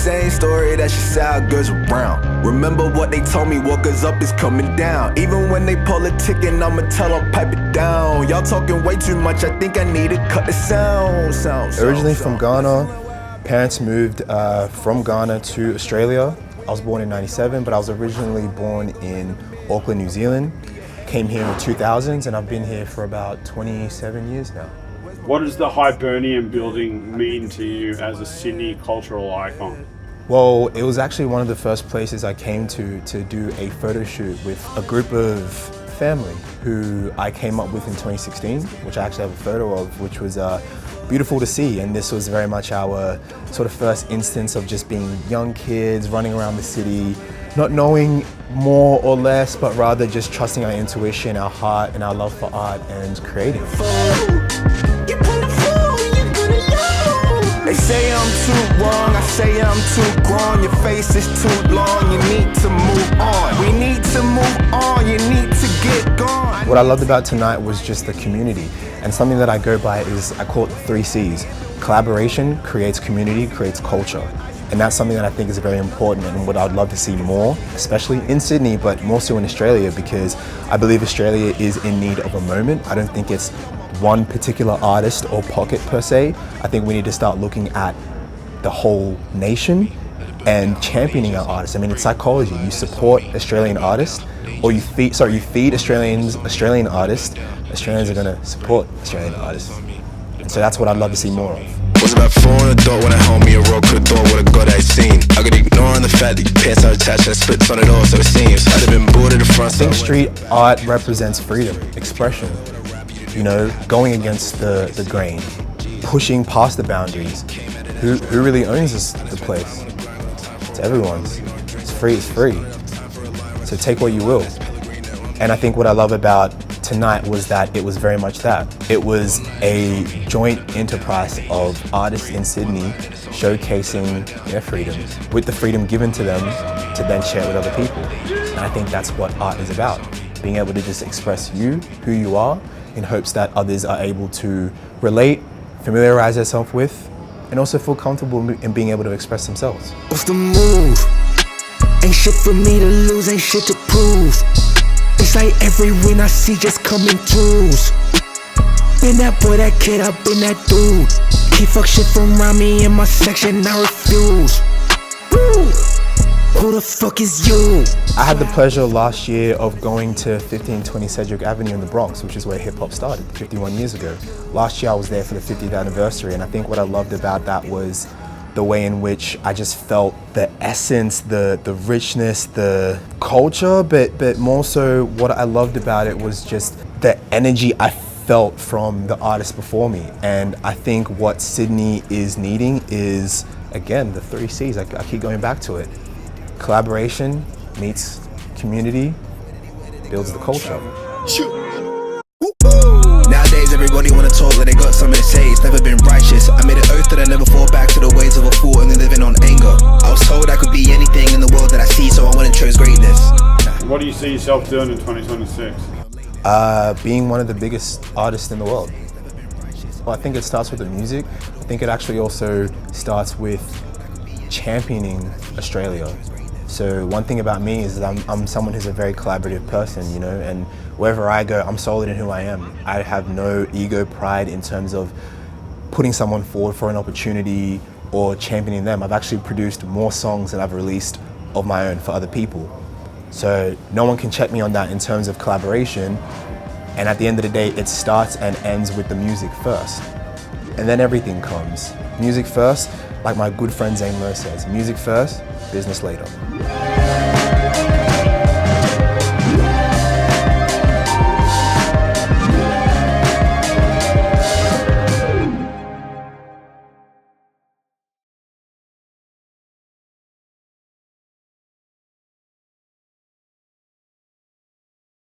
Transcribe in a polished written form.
Same story that she said how girls around. Remember what they told me, what goes up is coming down. Even when they pull a ticket, I'ma tell them pipe it down. Y'all talking way too much, I think I need to cut the sound. Originally from Ghana, parents moved from Ghana to Australia. I was born in '97, but I was originally born in Auckland, New Zealand. Came here in the 2000s, and I've been here for about 27 years now. What does the Hibernian building mean to you as a Sydney cultural icon? Well, it was actually one of the first places I came to do a photo shoot with a group of family who I came up with in 2016, which I actually have a photo of, which was beautiful to see. And this was very much our sort of first instance of just being young kids running around the city, not knowing more or less, but rather just trusting our intuition, our heart, and our love for art and creating. They say I'm too wrong, I say I'm too grown. Your face is too long, you need to move on. We need to move on, you need to get gone. What I loved about tonight was just the community. And something that I go by is, I call it the 3 C's. Collaboration creates community, creates culture. And that's something that I think is very important and what I'd love to see more, especially in Sydney, but more so in Australia, because I believe Australia is in need of a moment. I don't think it's one particular artist or pocket per se. I think we need to start looking at the whole nation and championing our artists. I mean, it's psychology. You support Australian artists, or you feed Australian artists. Australians are gonna support Australian artists. And so that's what I'd love to see more of. Was about 4 on the dot when I held me a rock, could've thought what a god I'd seen. I could ignore the fact that your pants are attached and splits on it all, so it seems I'd have been bored at the front. I think street art represents freedom, expression. You know, going against the grain, pushing past the boundaries. Who really owns the place? It's everyone's. It's free, it's free. So take what you will. And I think what I love about tonight was that it was very much that. It was a joint enterprise of artists in Sydney showcasing their freedoms, with the freedom given to them to then share with other people. And I think that's what art is about. Being able to just express you, who you are, in hopes that others are able to relate, familiarize themselves with, and also feel comfortable in being able to express themselves. What's the move? Ain't shit for me to lose, ain't shit to prove. It's like every win I see just come in twos. Been that boy, that kid, I've been that dude. Keep fuck shit from around me in my section, I refuse. Woo! Who the fuck is you? I had the pleasure last year of going to 1520 Cedric Avenue in the Bronx, which is where hip hop started 51 years ago. Last year I was there for the 50th anniversary, and I think what I loved about that was the way in which I just felt the essence, the richness, the culture, but more so what I loved about it was just the energy I felt from the artists before me. And I think what Sydney is needing is, again, the 3 C's. I keep going back to it. Collaboration meets community, builds the culture. Nowadays everybody wanna talk like they got something to say. It's never been righteous. I made an oath that I never fall back to the ways of a fool, only living on anger. I was told I could be anything in the world that I see, so I went and chose greatness. What do you see yourself doing in 2026? Being one of the biggest artists in the world. Well, I think it starts with the music. I think it actually also starts with championing Australia. So one thing about me is that I'm someone who's a very collaborative person, you know, and wherever I go, I'm solid in who I am. I have no ego pride in terms of putting someone forward for an opportunity or championing them. I've actually produced more songs than I've released of my own for other people. So no one can check me on that in terms of collaboration. And at the end of the day, it starts and ends with the music first. And then everything comes. Music first, like my good friend Zane Lowe says, music first, business later.